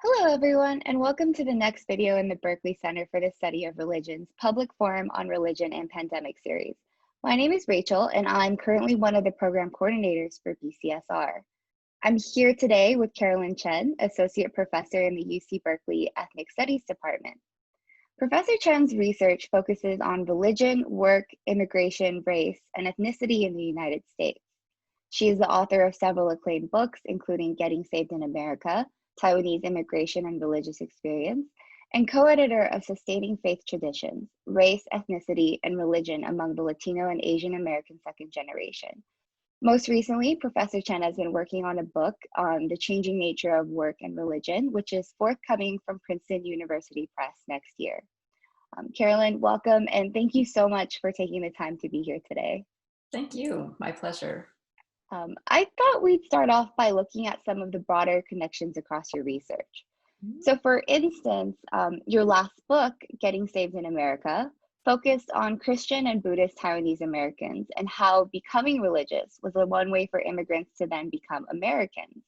Hello, everyone, and welcome to the next video in the Berkeley Center for the Study of Religions Public Forum on Religion and Pandemic series. My name is Rachel, and I'm currently one of the program coordinators for BCSR. I'm here today with Carolyn Chen, Associate Professor in the UC Berkeley Ethnic Studies Department. Professor Chen's research focuses on religion, work, immigration, race, and ethnicity in the United States. She is the author of several acclaimed books, including Getting Saved in America, Taiwanese Immigration and Religious Experience, and co-editor of Sustaining Faith Traditions, Race, Ethnicity, and Religion Among the Latino and Asian American Second Generation. Most recently, Professor Chen has been working on a book on the changing nature of work and religion, which is forthcoming from Princeton University Press next year. Carolyn, welcome, and thank you so much for taking the time to be here today. Thank you, my pleasure. I thought we'd start off by looking at some of the broader connections across your research. So for instance, your last book, Getting Saved in America, focused on Christian and Buddhist Taiwanese Americans and how becoming religious was the one way for immigrants to then become Americans.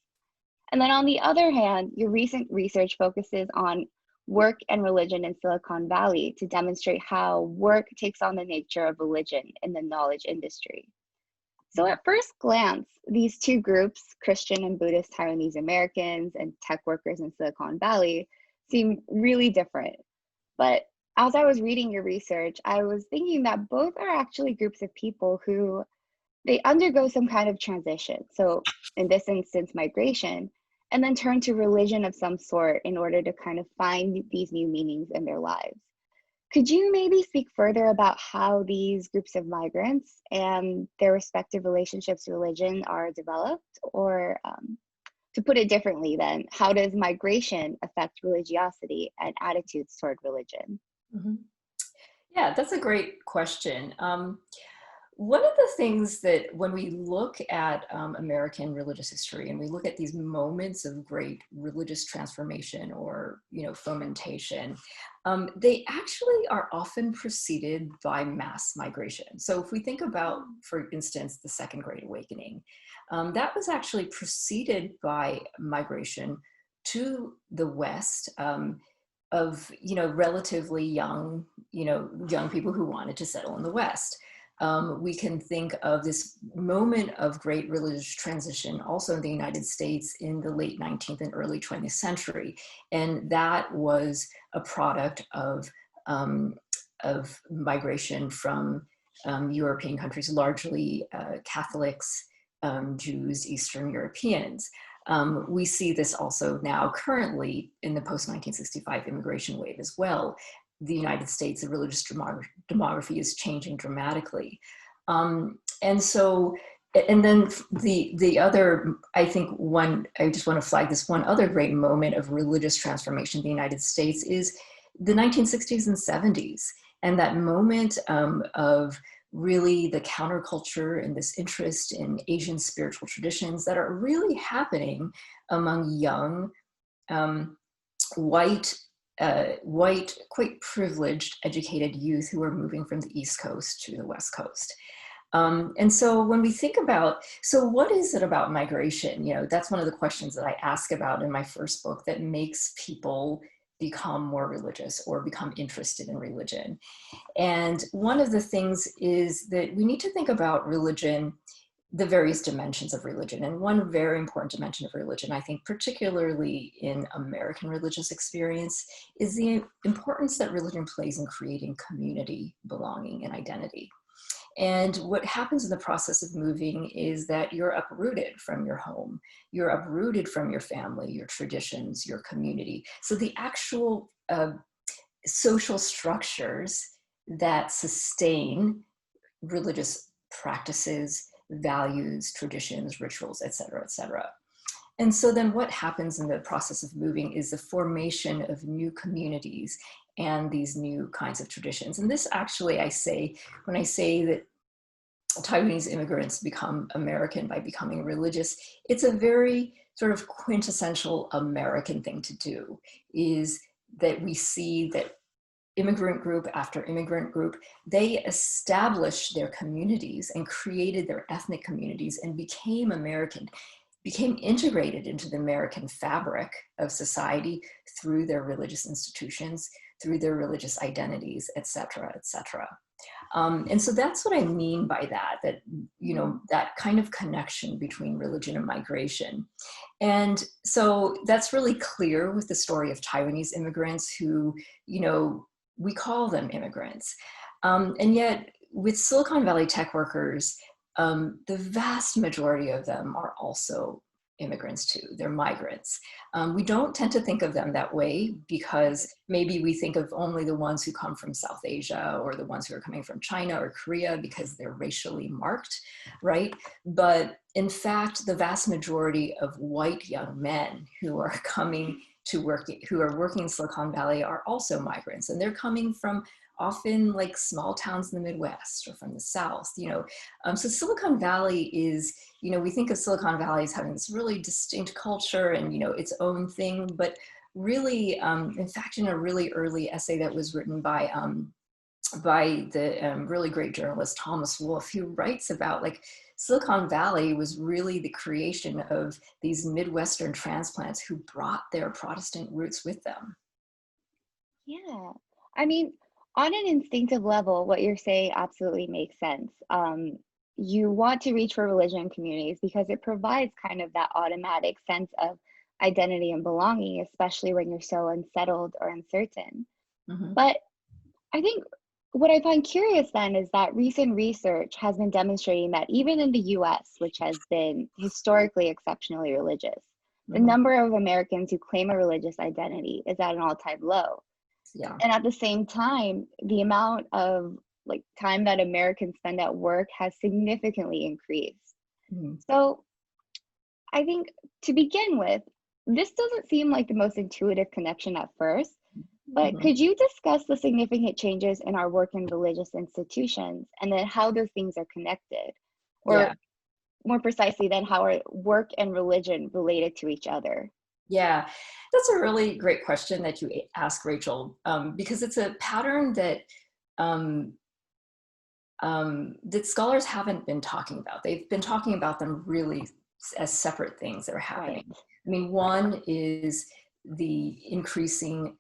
And then on the other hand, your recent research focuses on work and religion in Silicon Valley to demonstrate how work takes on the nature of religion in the knowledge industry. So at first glance, these two groups, Christian and Buddhist Taiwanese Americans and tech workers in Silicon Valley, seem really different. But as I was reading your research, I was thinking that both are actually groups of people who they undergo some kind of transition. So in this instance, migration, and then turn to religion of some sort in order to kind of find these new meanings in their lives. Could you maybe speak further about how these groups of migrants and their respective relationships to religion are developed? Or to put it differently then, how does migration affect religiosity and attitudes toward religion? Yeah, that's a great question. One of the things that when we look at American religious history and we look at these moments of great religious transformation or, fomentation, they actually are often preceded by mass migration. So if we think about, for instance, the Second Great Awakening, that was actually preceded by migration to the West of, relatively young, young people who wanted to settle in the West. We can think of this moment of great religious transition also in the United States in the late 19th and early 20th century. And that was a product of migration from European countries, largely Catholics, Jews, Eastern Europeans. We see this also now currently in the post-1965 immigration wave as well. The United States, the religious demography is changing dramatically. And then the other, I think I just want to flag this one other great moment of religious transformation in the United States is the 1960s and 70s. And that moment of really the counterculture and this interest in Asian spiritual traditions that are really happening among young, white, quite privileged, educated youth who are moving from the East Coast to the West Coast. And so when we think about, so what is it about migration? That's one of the questions that I ask about in my first book that makes people become more religious or become interested in religion. And one of the things is that we need to think about religion, the various dimensions of religion. And one very important dimension of religion, I think particularly in American religious experience, is the importance that religion plays in creating community, belonging, and identity. And what happens in the process of moving is that you're uprooted from your home, you're uprooted from your family, your traditions, your community. So the actual social structures that sustain religious practices, values, traditions, rituals, et cetera, et cetera. And so then what happens in the process of moving is the formation of new communities and these new kinds of traditions. And this actually, when I say that Taiwanese immigrants become American by becoming religious, it's a very sort of quintessential American thing to do, is that we see that immigrant group after immigrant group, they established their communities and created their ethnic communities and became American. became integrated into the American fabric of society through their religious institutions, through their religious identities, et cetera, et cetera. And so that's what I mean by that, you know, that kind of connection between religion and migration. And so that's really clear with the story of Taiwanese immigrants who, you know, we call them immigrants. And yet with Silicon Valley tech workers, the vast majority of them are also immigrants too. They're migrants. We don't tend to think of them that way because maybe we think of only the ones who come from South Asia or the ones who are coming from China or Korea because they're racially marked, right? But in fact, the vast majority of white young men who are coming to work, who are working in Silicon Valley are also migrants, and they're coming from often like small towns in the Midwest or from the South, you know. So Silicon Valley is, you know, we think of Silicon Valley as having this really distinct culture and, you know, its own thing, but really, in fact, in a really early essay that was written by the really great journalist Thomas Wolfe, who writes about like Silicon Valley was really the creation of these Midwestern transplants who brought their Protestant roots with them. Yeah. I mean, on an instinctive level, what you're saying absolutely makes sense. You want to reach for religion communities because it provides kind of that automatic sense of identity and belonging, especially when you're so unsettled or uncertain. Mm-hmm. But I think what I find curious then is that recent research has been demonstrating that even in the US, which has been historically exceptionally religious, the Mm-hmm. number of Americans who claim a religious identity is at an all-time low. Yeah. And at the same time, the amount of like time that Americans spend at work has significantly increased. Mm-hmm. So I think to begin with, this doesn't seem like the most intuitive connection at first, but Mm-hmm. could you discuss the significant changes in our work in religious institutions and then how those things are connected? Or Yeah. more precisely, then how are work and religion related to each other? Yeah, that's a really great question that you ask, Rachel, because it's a pattern that that scholars haven't been talking about. They've been talking about them really as separate things that are Right. happening. I mean, one is the increasing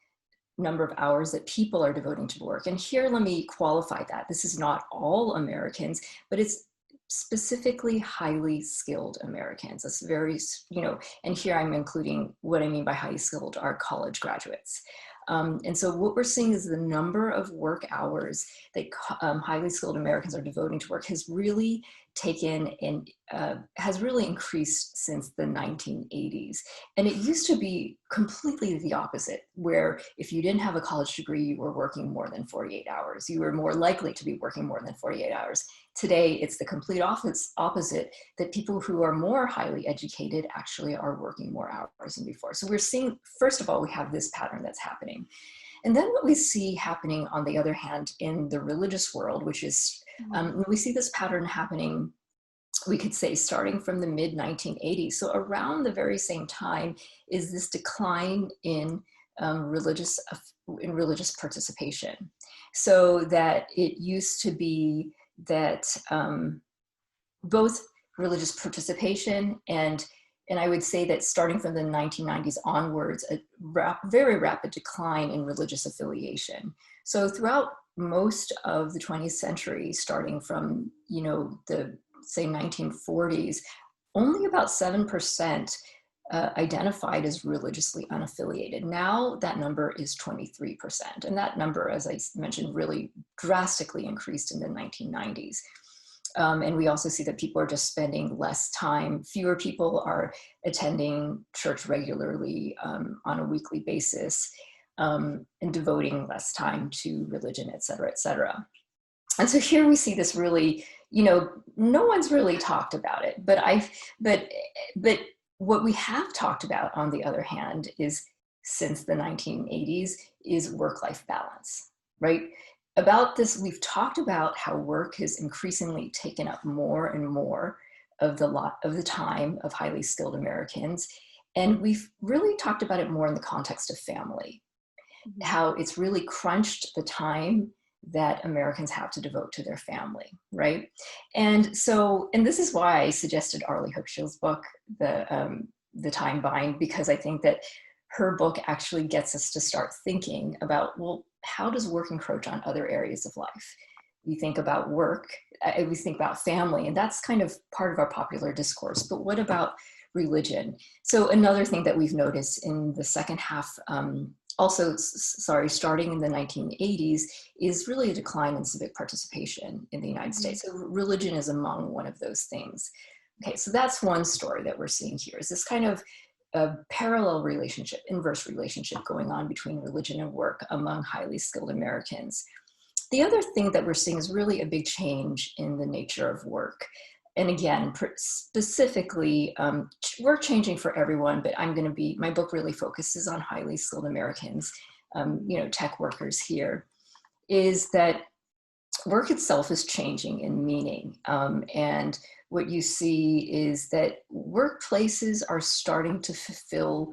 number of hours that people are devoting to work. And here, let me qualify that. This is not all Americans, but it's specifically highly skilled Americans. It's very, you know, and here I'm including what I mean by highly skilled are college graduates. And so what we're seeing is the number of work hours that highly skilled Americans are devoting to work has really taken and has really increased since the 1980s. And it used to be completely the opposite, where if you didn't have a college degree, you were working more than 48 hours. You were more likely to be working more than 48 hours. Today, it's the complete opposite, that people who are more highly educated actually are working more hours than before. So we're seeing, first of all, we have this pattern that's happening. And then what we see happening, on the other hand, in the religious world, which is, we see this pattern happening, we could say, starting from the mid-1980s. So around the very same time is this decline in religious participation. So that it used to be that both religious participation and I would say that starting from the 1990s onwards, a very rapid decline in religious affiliation. So throughout most of the 20th century, starting from, you know, the, say, 1940s, only about 7% identified as religiously unaffiliated. Now that number is 23%. And that number, as I mentioned, really drastically increased in the 1990s. And we also see that people are just spending less time. Fewer people are attending church regularly on a weekly basis, and devoting less time to religion, et cetera, et cetera. And so here we see this really, you know, no one's really talked about it, but what we have talked about, on the other hand, is since the 1980s is work-life balance, right? About this, we've talked about how work has increasingly taken up more and more of the time of highly skilled Americans. And we've really talked about it more in the context of family, how it's really crunched the time that Americans have to devote to their family, right? And so, and this is why I suggested Arlie Hochschild's book, The Time Bind, because I think that her book actually gets us to start thinking about, well, how does work encroach on other areas of life? We think about work, we think about family, and that's kind of part of our popular discourse, but what about religion? So another thing that we've noticed in the second half, also, starting in the 1980s, is really a decline in civic participation in the United States. So religion is among one of those things. Okay, so that's one story that we're seeing here, is this kind of a parallel relationship, inverse relationship going on between religion and work among highly skilled Americans. The other thing that we're seeing is really a big change in the nature of work. And again, specifically, we're changing for everyone, but my book really focuses on highly skilled Americans, tech workers here, is that work itself is changing in meaning. And what you see is that workplaces are starting to fulfill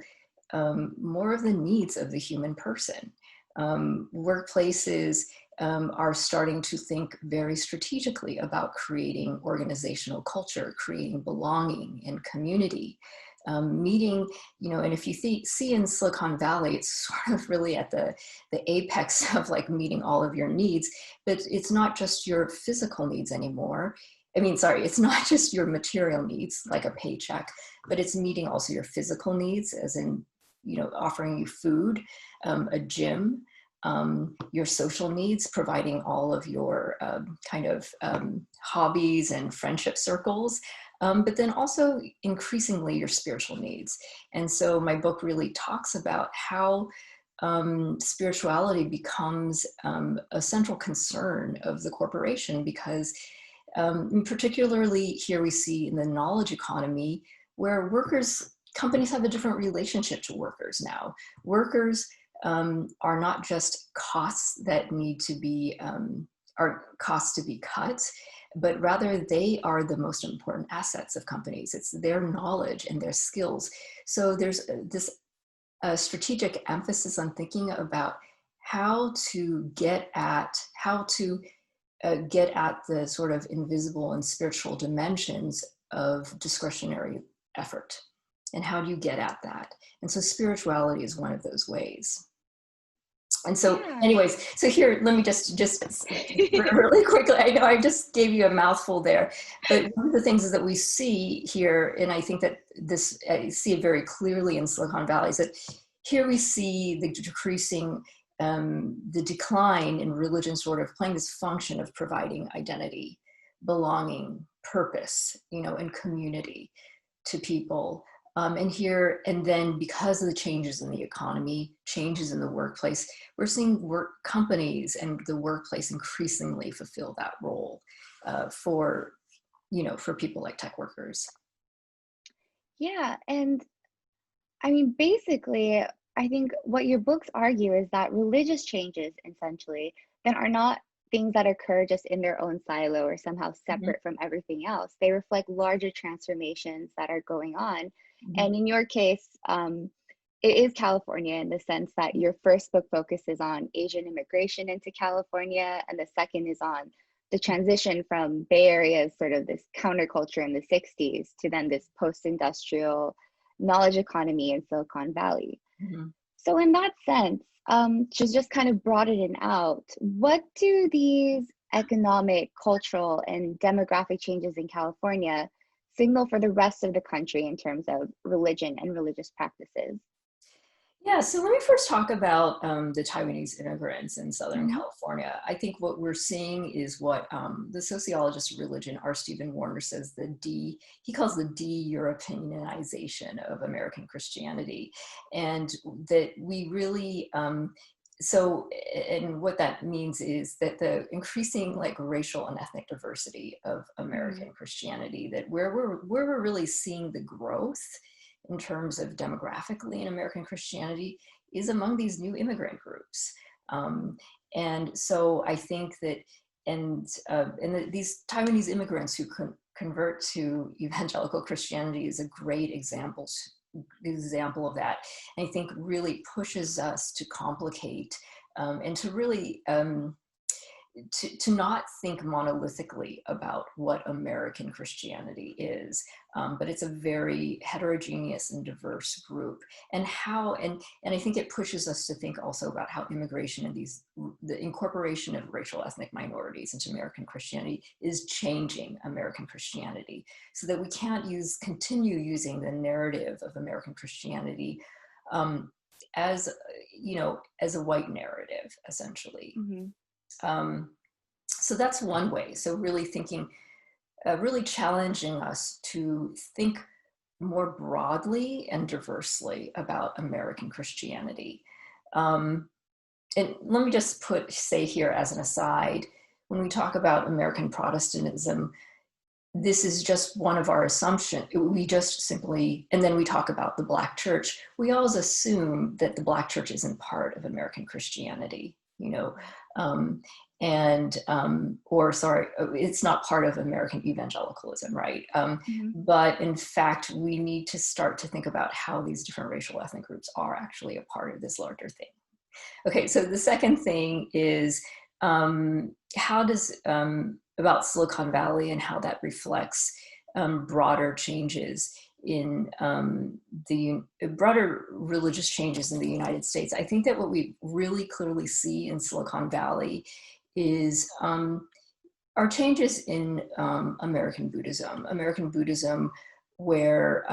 more of the needs of the human person. Workplaces are starting to think very strategically about creating organizational culture, creating belonging and community, meeting, and if you see in Silicon Valley, it's sort of really at the apex of like meeting all of your needs, but it's not just your physical needs anymore. It's not just your material needs, like a paycheck, but it's meeting also your physical needs, as in, offering you food, a gym, your social needs, providing all of your hobbies and friendship circles, but then also increasingly your spiritual needs. And so my book really talks about how spirituality becomes a central concern of the corporation, because particularly here we see in the knowledge economy, where companies have a different relationship to workers now. Workers are not just costs that need to be, are costs to be cut, but rather they are the most important assets of companies. It's their knowledge and their skills. So there's this strategic emphasis on thinking about how to get at the sort of invisible and spiritual dimensions of discretionary effort. And how do you get at that? And so spirituality is one of those ways. And so anyways, so here, let me just really quickly, I know I just gave you a mouthful there, but one of the things is that we see here, and I think that I see it very clearly in Silicon Valley, is that here we see the decline in religion sort of playing this function of providing identity, belonging, purpose, and community to people. And then because of the changes in the economy, changes in the workplace, we're seeing companies and the workplace increasingly fulfill that role for people like tech workers. Yeah, and basically, I think what your books argue is that religious changes, essentially, then are not things that occur just in their own silo or somehow separate from everything else. They reflect larger transformations that are going on. And in your case, it is California, in the sense that your first book focuses on Asian immigration into California, and the second is on the transition from Bay Area's sort of this counterculture in the 60s to then this post-industrial knowledge economy in Silicon Valley. So in that sense, just kind of broaden it out, what do these economic, cultural, and demographic changes in California signal for the rest of the country in terms of religion and religious practices? Yeah, so let me first talk about the Taiwanese immigrants in Southern California. I think what we're seeing is what the sociologist of religion, R. Stephen Warner, says he calls the European Unionization of American Christianity. And that we really, and what that means is that the increasing racial and ethnic diversity of American Christianity, that where we're really seeing the growth in terms of demographically in American Christianity is among these new immigrant groups. And so I think that, these Taiwanese immigrants who convert to evangelical Christianity is a great example of that. And I think really pushes us to complicate and to really to not think monolithically about what American Christianity is, but it's a very heterogeneous and diverse group, and I think it pushes us to think also about how immigration and the incorporation of racial ethnic minorities into American Christianity is changing American Christianity, so that we can't continue using the narrative of American Christianity as as a white narrative, essentially. So that's one way. So really thinking, really challenging us to think more broadly and diversely about American Christianity. And let me just say here as an aside, when we talk about American Protestantism, this is just one of our assumptions. We just simply, and then we talk about the Black church, we always assume that the Black church isn't part of American Christianity, it's not part of American evangelicalism, right? But in fact, we need to start to think about how these different racial ethnic groups are actually a part of this larger thing. Okay, so the second thing is how does, about Silicon Valley and how that reflects broader changes in the broader religious changes in the United States. I think that what we really clearly see in Silicon Valley is are changes in American Buddhism, where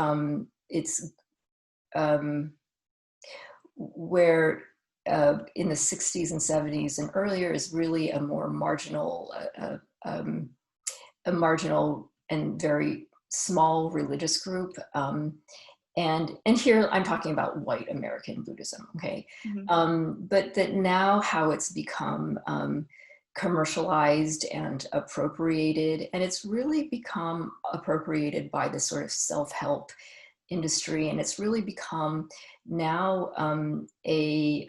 where in the 60s and 70s and earlier is really a more marginal, and very small religious group. And here I'm talking about white American Buddhism, okay? But that now how it's become commercialized and appropriated, and it's really become appropriated by this sort of self-help industry, and it's really become now a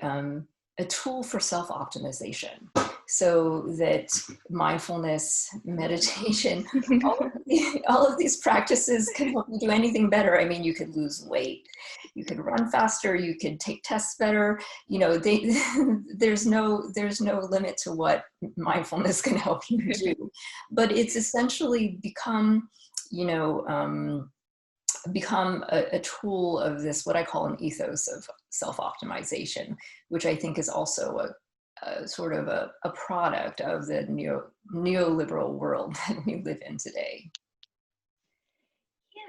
tool for self-optimization. So that mindfulness, meditation, all of these practices can help you do anything better. I mean, you could lose weight, you could run faster, you could take tests better. There's no limit to what mindfulness can help you do. But it's essentially become, a tool of this, what I call an ethos of self-optimization, which I think is also a sort of a product of the neoliberal world that we live in today.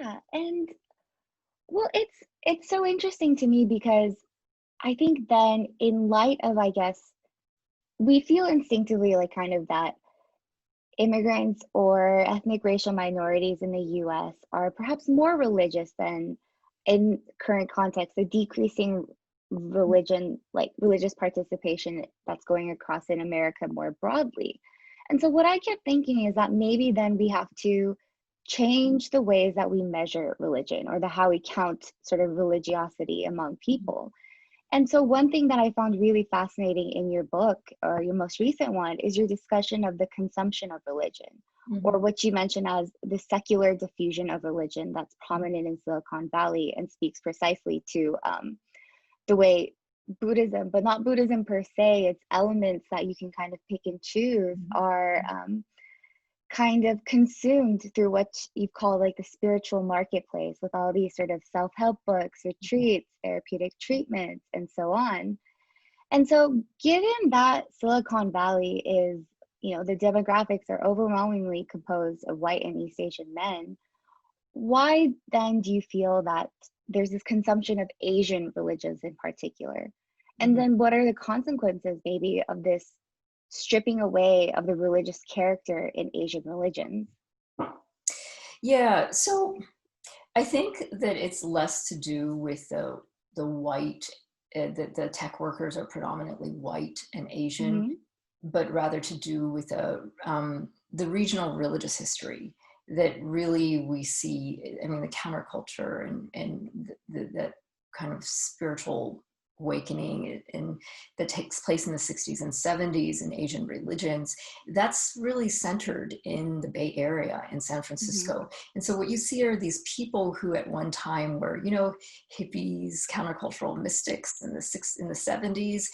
Yeah, and well, it's so interesting to me because I think then in light of, I guess, we feel instinctively like kind of that immigrants or ethnic racial minorities in the US are perhaps more religious than in current context, the decreasing religious participation that's going across in America more broadly. And so what I kept thinking is that maybe then we have to change the ways that we measure religion, or how we count sort of religiosity among people. And so one thing that I found really fascinating in your book, or your most recent one, is your discussion of the consumption of religion, or what you mentioned as the secular diffusion of religion that's prominent in Silicon Valley, and speaks precisely to the way Buddhism, but not Buddhism per se, its elements that you can kind of pick and choose are kind of consumed through what you call like the spiritual marketplace, with all these sort of self-help books, retreats, therapeutic treatments, and so on. And so given that Silicon Valley is, the demographics are overwhelmingly composed of white and East Asian men, why then do you feel that there's this consumption of Asian religions in particular? And then what are the consequences maybe of this stripping away of the religious character in Asian religions? Yeah, so I think that it's less to do with the white, the tech workers are predominantly white and Asian, but rather to do with the regional religious history that really we see. I mean, the counterculture and that kind of spiritual awakening that takes place in the 60s and 70s in Asian religions, that's really centered in the Bay Area in San Francisco. And so what you see are these people who at one time were, hippies, countercultural mystics in the 70s.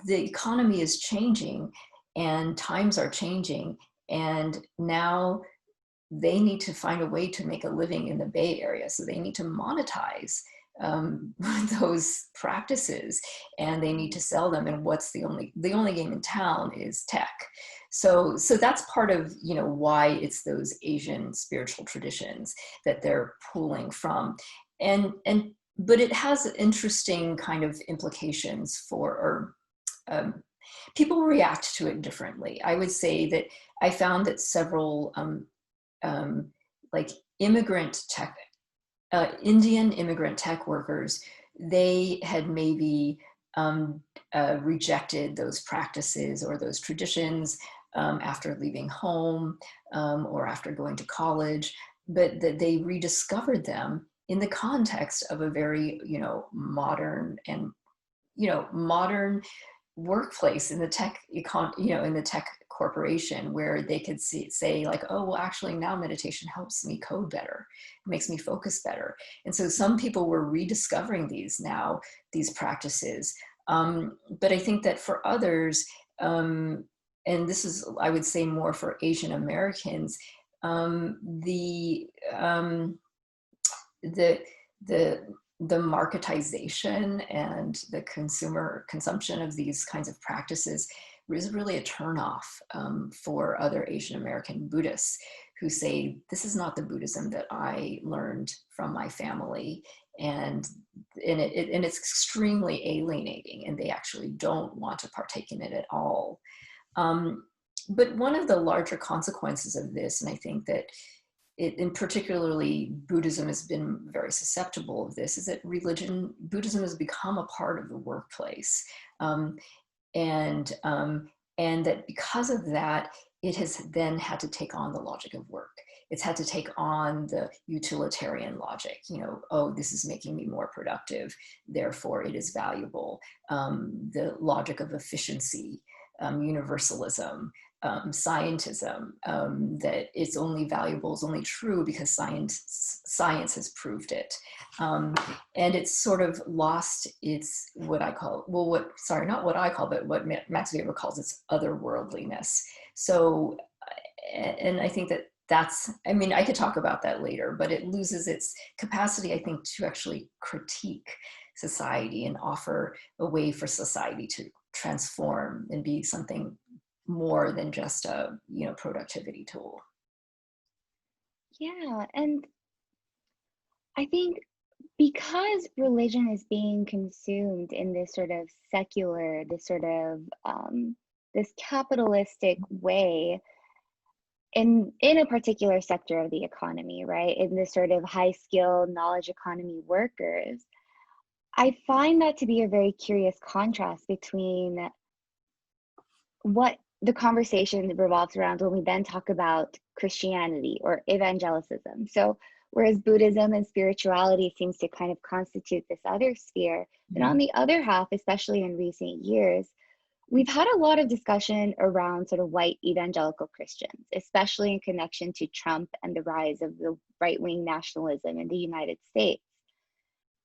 The economy is changing, and times are changing. And now they need to find a way to make a living in the Bay Area. So they need to monetize those practices, and they need to sell them. And what's the only game in town is tech. So that's part of, you know, why it's those Asian spiritual traditions that they're pulling from. But it has interesting kind of implications for, people react to it differently. I would say that I found that several like immigrant tech, Indian immigrant tech workers, they had maybe rejected those practices or those traditions after leaving home or after going to college, but that they rediscovered them in the context of a very, you know, modern workplace in the tech in the tech corporation, where they could say like, oh, well, actually now meditation helps me code better, it makes me focus better. And so some people were rediscovering these practices. But I think that for others, and this is, I would say, more for Asian Americans, the marketization and the consumer consumption of these kinds of practices is really a turnoff for other Asian American Buddhists, who say, this is not the Buddhism that I learned from my family, and it's extremely alienating, and they actually don't want to partake in it at all. But one of the larger consequences of this, and I think that in particularly Buddhism has been very susceptible of this, is that Buddhism has become a part of the workplace. And that because of that, it has then had to take on the logic of work. It's had to take on the utilitarian logic, you know, oh, this is making me more productive, therefore it is valuable. The logic of efficiency, universalism, scientism, that it's only valuable, is only true because science has proved it. And it's sort of lost its, what Max Weber calls its otherworldliness. So, and I think I mean, I could talk about that later, but it loses its capacity, I think, to actually critique society and offer a way for society to transform and be something more than just a, you know, productivity tool. Yeah, and I think because religion is being consumed in this sort of secular, this sort of this capitalistic way in a particular sector of the economy, right? In this sort of high skill knowledge economy workers, I find that to be a very curious contrast between what the conversation revolves around when we then talk about Christianity or evangelicism. So whereas Buddhism and spirituality seems to kind of constitute this other sphere, then on the other half, especially in recent years, we've had a lot of discussion around sort of white evangelical Christians, especially in connection to Trump and the rise of the right-wing nationalism in the United States.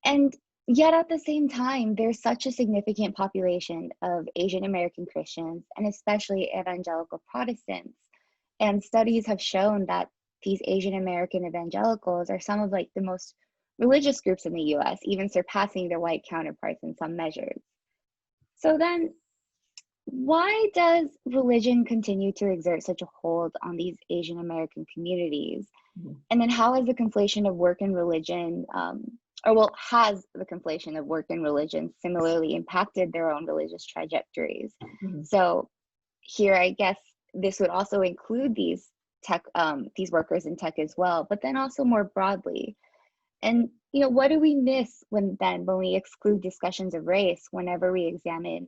And yet at the same time, there's such a significant population of Asian American Christians, and especially evangelical Protestants. And studies have shown that these Asian American evangelicals are some of like the most religious groups in the US, even surpassing their white counterparts in some measures. So then, why does religion continue to exert such a hold on these Asian American communities? And then how has the conflation of work and religion, has the conflation of work and religion similarly impacted their own religious trajectories? So here, I guess this would also include these these workers in tech as well, but then also more broadly. And, you know, what do we miss when we exclude discussions of race whenever we examine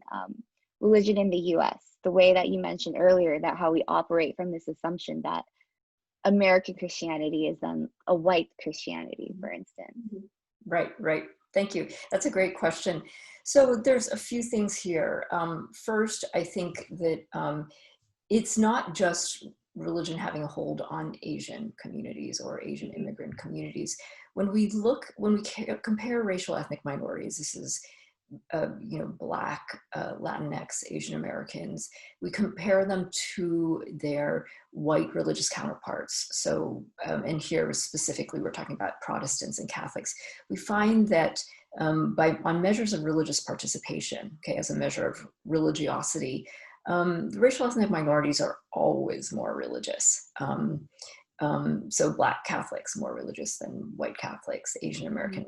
religion in the US, the way that you mentioned earlier, that how we operate from this assumption that American Christianity is then a white Christianity, for instance? Right. Thank you. That's a great question. So there's a few things here. First, I think that it's not just religion having a hold on Asian communities or Asian immigrant communities. When we compare racial ethnic minorities, this is Black, Latinx, Asian Americans, we compare them to their white religious counterparts. So, and here specifically, we're talking about Protestants and Catholics. We find that on measures of religious participation, okay, as a measure of religiosity, the racial ethnic minorities are always more religious. So Black Catholics more religious than white Catholics, Asian American,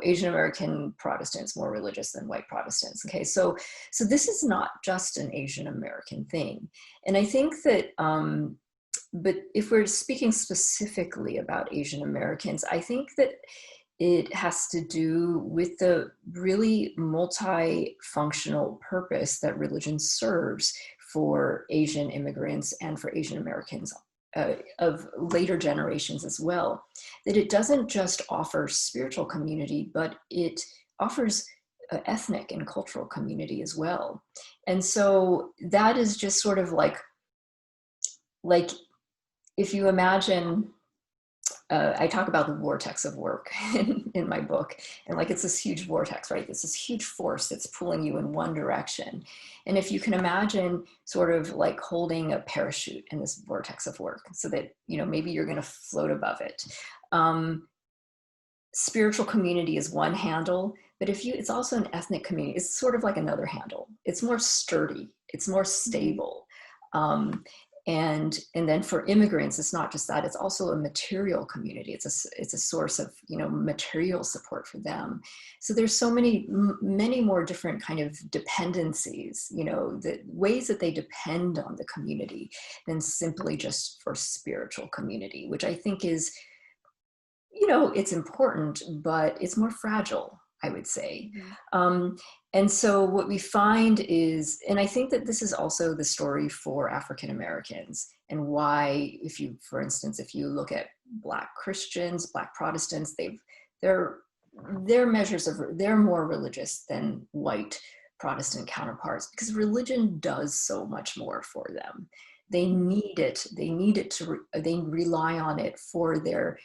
Asian American Protestants more religious than white Protestants. Okay, so this is not just an Asian American thing. And I think that, but if we're speaking specifically about Asian Americans, I think that it has to do with the really multifunctional purpose that religion serves for Asian immigrants and for Asian Americans of later generations as well. That it doesn't just offer spiritual community, but it offers ethnic and cultural community as well. And so that is just sort of like if you imagine, I talk about the vortex of work in my book, and like it's this huge vortex, right? It's this huge force that's pulling you in one direction. And if you can imagine sort of like holding a parachute in this vortex of work so that, maybe you're going to float above it. Spiritual community is one handle, but it's also an ethnic community. It's sort of like another handle. It's more sturdy. It's more stable. And then for immigrants, it's not just that, it's also a material community. It's a source of, material support for them. So there's so many more different kind of dependencies, the ways that they depend on the community than simply just for spiritual community, which I think is, it's important, but it's more fragile, I would say. And so what we find is, and I think that this is also the story for African Americans, and why, for instance, if you look at Black Christians, Black Protestants, they're more religious than white Protestant counterparts, because religion does so much more for them. They need it. They rely on it for their,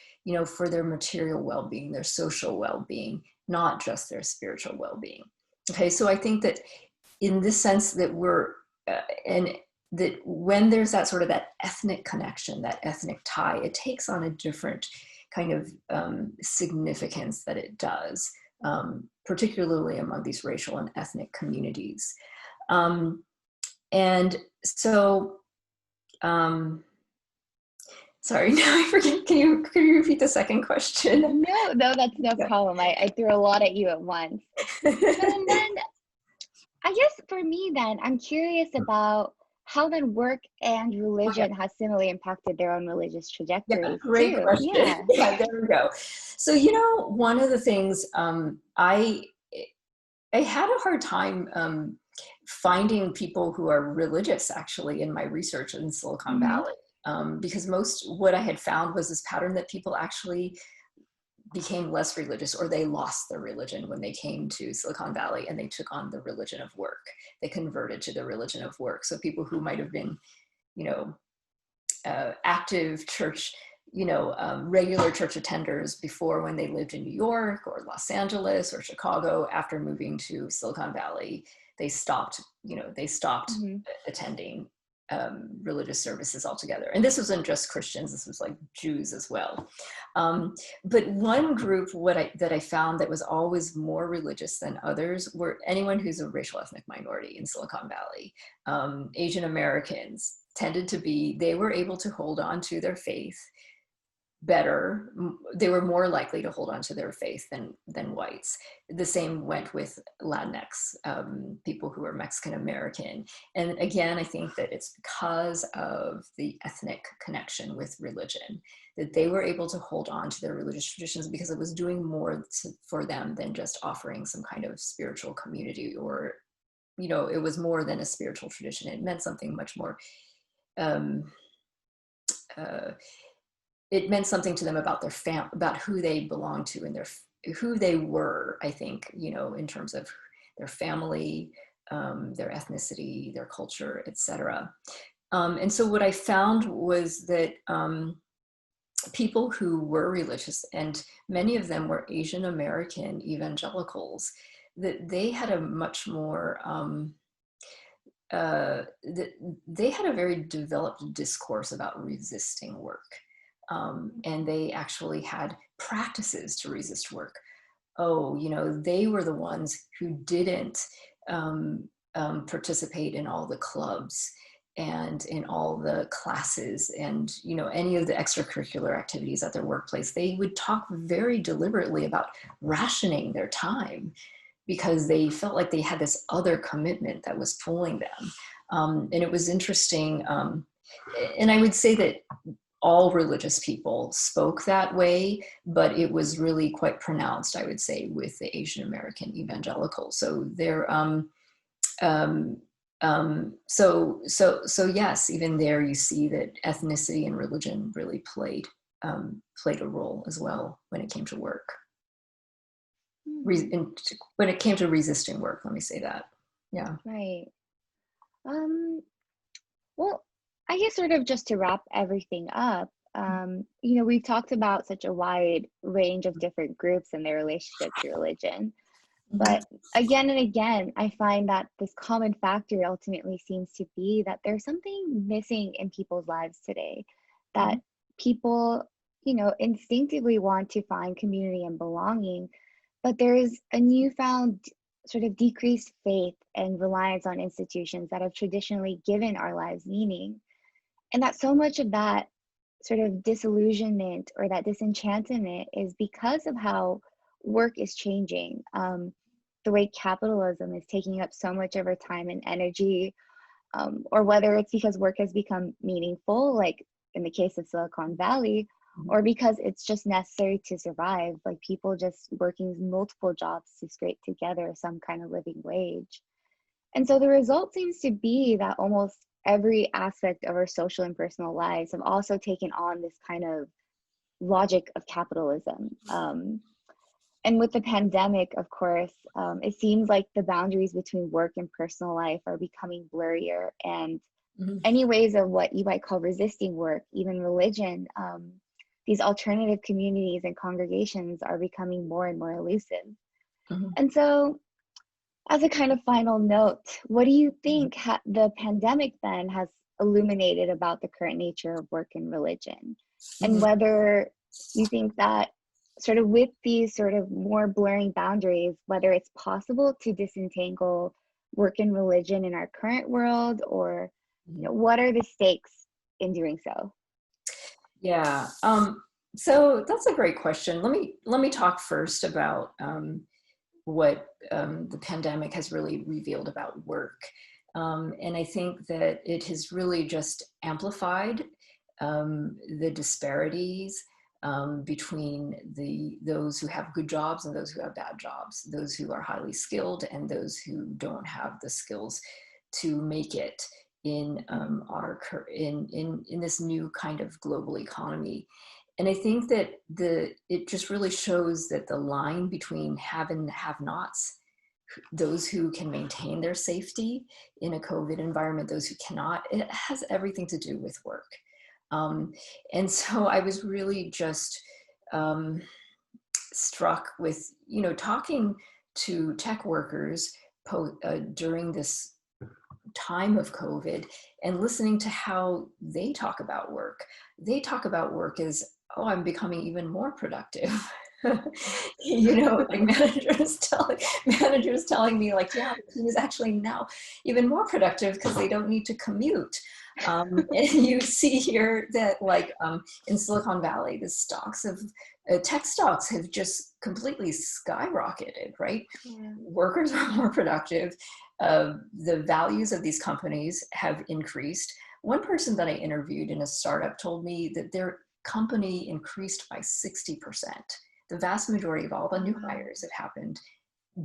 for their material well-being, their social well-being, not just their spiritual well-being. Okay, so I think that in this sense that and that when there's that sort of that ethnic connection, that ethnic tie, it takes on a different kind of significance that it does, particularly among these racial and ethnic communities. And so, sorry, now I forget. Can you repeat the second question? No, that's no problem. I threw a lot at you at once. And then I guess for me then, I'm curious about how then work and religion has similarly impacted their own religious trajectories. Great question. Yeah, there we go. So, one of the things I had a hard time finding people who are religious actually in my research in Silicon Valley. Because what I had found was this pattern that people actually became less religious, or they lost their religion when they came to Silicon Valley and they took on the religion of work. They converted to the religion of work. So people who might have been, active church, regular church attenders before when they lived in New York or Los Angeles or Chicago, after moving to Silicon Valley, they stopped attending religious services altogether. And this wasn't just Christians, this was like Jews as well. But one group that I found that was always more religious than others were anyone who's a racial ethnic minority in Silicon Valley. Asian Americans tended to be, they were able to hold on to their faith better. They were more likely to hold on to their faith than whites. The same went with Latinx, people who are Mexican American. And again, I think that it's because of the ethnic connection with religion that they were able to hold on to their religious traditions, because it was doing more for them than just offering some kind of spiritual community, or, it was more than a spiritual tradition. It meant something much more, it meant something to them about their about who they belonged to and who they were, I think, in terms of their family, their ethnicity, their culture, etc. And so what I found was that people who were religious, and many of them were Asian American evangelicals, that they had a much more, they had a very developed discourse about resisting work. And they actually had practices to resist work. Oh, you know, they were the ones who didn't participate in all the clubs and in all the classes and, you know, any of the extracurricular activities at their workplace. They would talk very deliberately about rationing their time because they felt like they had this other commitment that was pulling them. And it was interesting. And I would say that all religious people spoke that way, but it was really quite pronounced, I would say, with the Asian American evangelicals. So they're, so yes, even there you see that ethnicity and religion really played a role as well when it came to work. When it came to resisting work, let me say that. Yeah. Right. Well, I guess sort of just to wrap everything up, you know, we've talked about such a wide range of different groups and their relationship to religion. But again and again, I find that this common factor ultimately seems to be that there's something missing in people's lives today, that people, you know, instinctively want to find community and belonging, but there's a newfound sort of decreased faith and reliance on institutions that have traditionally given our lives meaning. And that so much of that sort of disillusionment or that disenchantment is because of how work is changing. The way capitalism is taking up so much of our time and energy, or whether it's because work has become meaningful, like in the case of Silicon Valley, or because it's just necessary to survive, like people just working multiple jobs to scrape together some kind of living wage. And so the result seems to be that almost every aspect of our social and personal lives have also taken on this kind of logic of capitalism. And with the pandemic, of course, it seems like the boundaries between work and personal life are becoming blurrier. And any ways of what you might call resisting work, even religion, these alternative communities and congregations are becoming more and more elusive. And so, as a kind of final note, what do you think the pandemic then has illuminated about the current nature of work and religion? And whether you think that sort of with these sort of more blurring boundaries, whether it's possible to disentangle work and religion in our current world, or you know, what are the stakes in doing so? Yeah, so that's a great question. Let me talk first about what the pandemic has really revealed about work. And I think that it has really just amplified the disparities between those who have good jobs and those who have bad jobs, those who are highly skilled and those who don't have the skills to make it in in this new kind of global economy. And I think that it just really shows that the line between have and have-nots, those who can maintain their safety in a COVID environment, those who cannot, it has everything to do with work. And so I was really just struck with, you know, talking to tech workers during this time of COVID and listening to how they talk about work. They talk about work as, oh, I'm becoming even more productive. You know, like managers telling me like, yeah, the team is actually now even more productive because they don't need to commute. And you see here that like in Silicon Valley, the stocks of tech stocks have just completely skyrocketed, right? Yeah. Workers are more productive. The values of these companies have increased. One person that I interviewed in a startup told me that their company increased by 60%. The vast majority of all the new hires have happened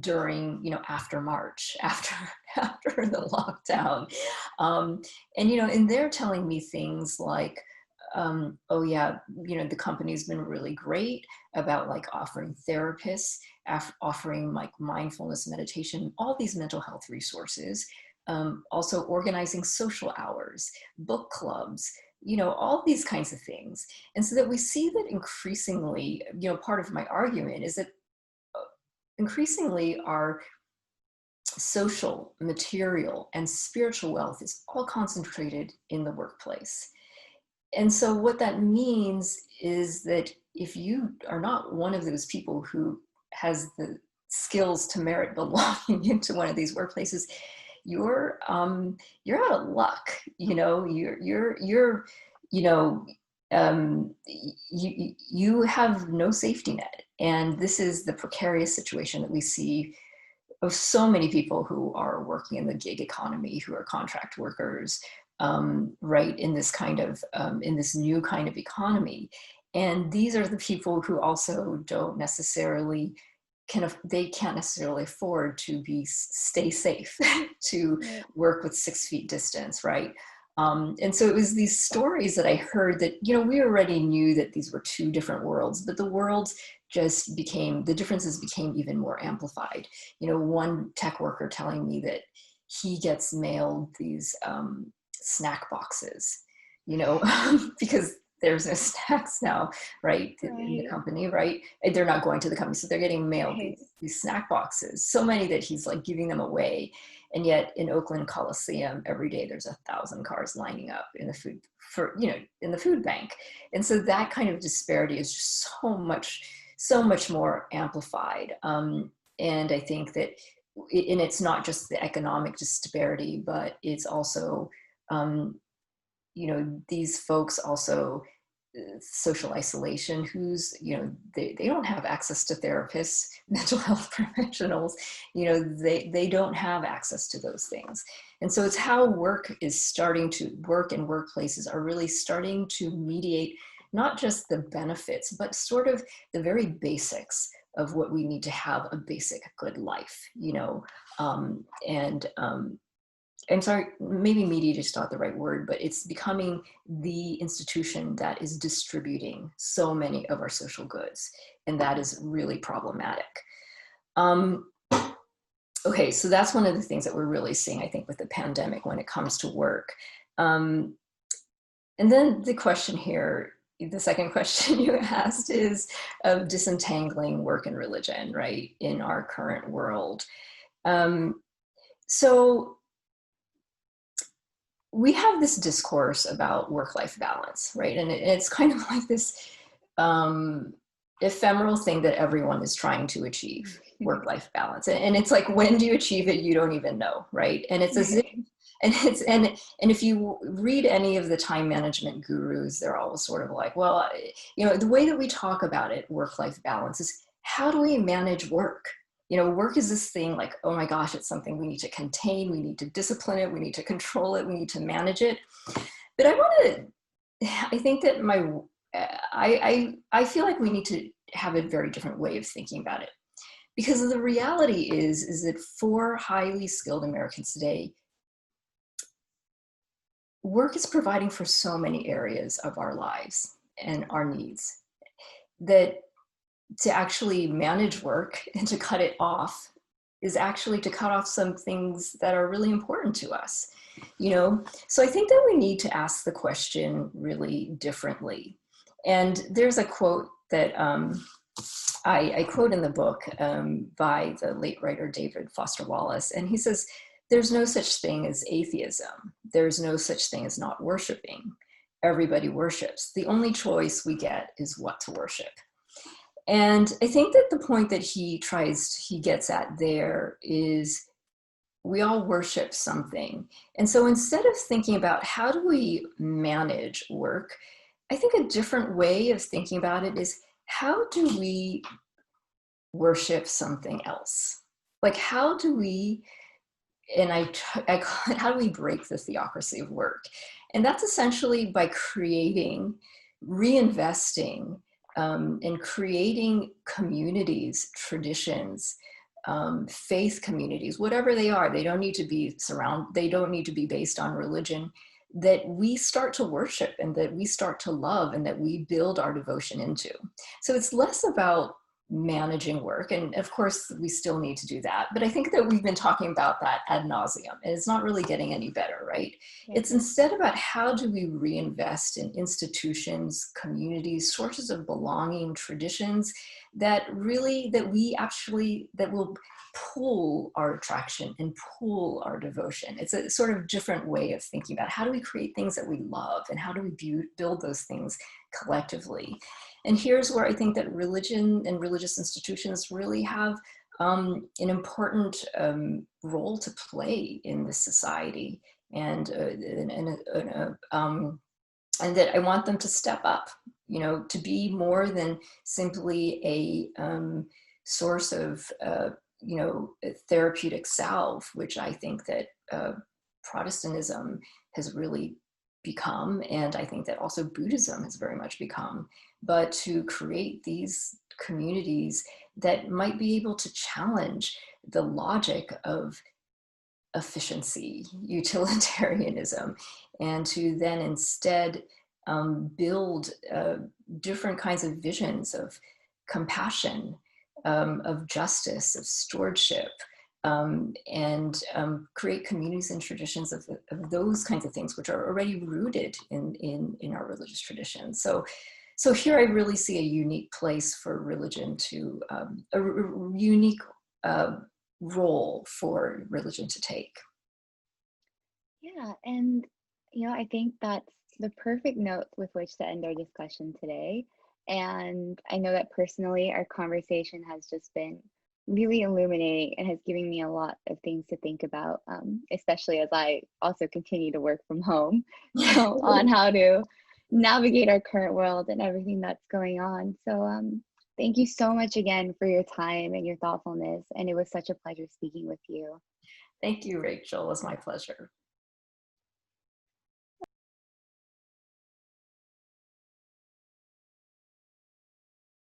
during, you know, after March, after the lockdown. And, you know, and they're telling me things like, oh yeah, you know, the company's been really great about like offering therapists, offering like mindfulness meditation, all these mental health resources, also organizing social hours, book clubs, you know, all these kinds of things. And so that we see that increasingly, you know, part of my argument is that increasingly our social, material, and spiritual wealth is all concentrated in the workplace. And so what that means is that if you are not one of those people who has the skills to merit belonging into one of these workplaces, you're out of luck. You know, you have no safety net. And this is the precarious situation that we see of so many people who are working in the gig economy, who are contract workers, right, in this kind of, in this new kind of economy. And these are the people who also don't necessarily they can't necessarily afford to stay safe, to work with 6 feet distance, right? And so it was these stories that I heard that, you know, we already knew that these were two different worlds, but the worlds just the differences became even more amplified. You know, one tech worker telling me that he gets mailed these snack boxes, you know, because there's no snacks now, right, in the company, right? They're not going to the company, so they're getting mailed these snack boxes, so many that he's like giving them away. And yet in Oakland Coliseum, every day there's 1,000 cars lining up in the food in the food bank. And so that kind of disparity is just so much more amplified. And I think that, and it's not just the economic disparity, but it's also, you know, these folks also social isolation, who's, you know, they don't have access to therapists, mental health professionals, you know, they don't have access to those things. And so it's how work and workplaces are really starting to mediate not just the benefits, but sort of the very basics of what we need to have a basic good life, you know. I'm sorry, maybe media is not the right word, but it's becoming the institution that is distributing so many of our social goods. And that is really problematic. Okay, so that's one of the things that we're really seeing, I think, with the pandemic when it comes to work. And then the question here, the second question you asked is of disentangling work and religion, right, in our current world. So we have this discourse about work-life balance, right? And it's kind of like this ephemeral thing that everyone is trying to achieve, work-life balance. And it's like, when do you achieve it? You don't even know, right? And it's as if, and if you read any of the time management gurus, they're always sort of like, well, you know, the way that we talk about it, work-life balance, is how do we manage work? You know, work is this thing like, oh my gosh, it's something we need to contain, we need to discipline it, we need to control it, we need to manage it. But I think that I feel like we need to have a very different way of thinking about it. Because the reality is that for highly skilled Americans today, work is providing for so many areas of our lives and our needs that to actually manage work and to cut it off is actually to cut off some things that are really important to us, you know? So I think that we need to ask the question really differently. And there's a quote that I quote in the book by the late writer David Foster Wallace, and he says, "There's no such thing as atheism. There's no such thing as not worshiping. Everybody worships. The only choice we get is what to worship." And I think that the point that he gets at there is we all worship something. And so instead of thinking about how do we manage work, I think a different way of thinking about it is how do we worship something else? Like how do we, and I call it, how do we break the theocracy of work? And that's essentially by reinvesting, and creating communities, traditions, faith communities, whatever they are. They don't need to be based on religion, that we start to worship and that we start to love and that we build our devotion into. So it's less about managing work. And of course, we still need to do that. But I think that we've been talking about that ad nauseum, and it's not really getting any better, right? Yeah. It's instead about how do we reinvest in institutions, communities, sources of belonging, traditions that will pull our attraction and pull our devotion. It's a sort of different way of thinking about how do we create things that we love, and how do we build those things collectively. And here's where I think that religion and religious institutions really have an important role to play in this society, and that I want them to step up, to be more than simply a source of therapeutic salve, which I think that Protestantism has really become, and I think that also Buddhism has very much become, but to create these communities that might be able to challenge the logic of efficiency, utilitarianism, and to then instead build different kinds of visions of compassion, of justice, of stewardship, and create communities and traditions of those kinds of things, which are already rooted in our religious traditions. So here I really see a unique place for religion to, a unique role for religion to take. Yeah, and I think that's the perfect note with which to end our discussion today. And I know that personally, our conversation has just been really illuminating and has given me a lot of things to think about, especially as I also continue to work from home. So on how to navigate our current world and everything that's going on. So thank you so much again for your time and your thoughtfulness. And it was such a pleasure speaking with you. Thank you, Rachel. It was my pleasure.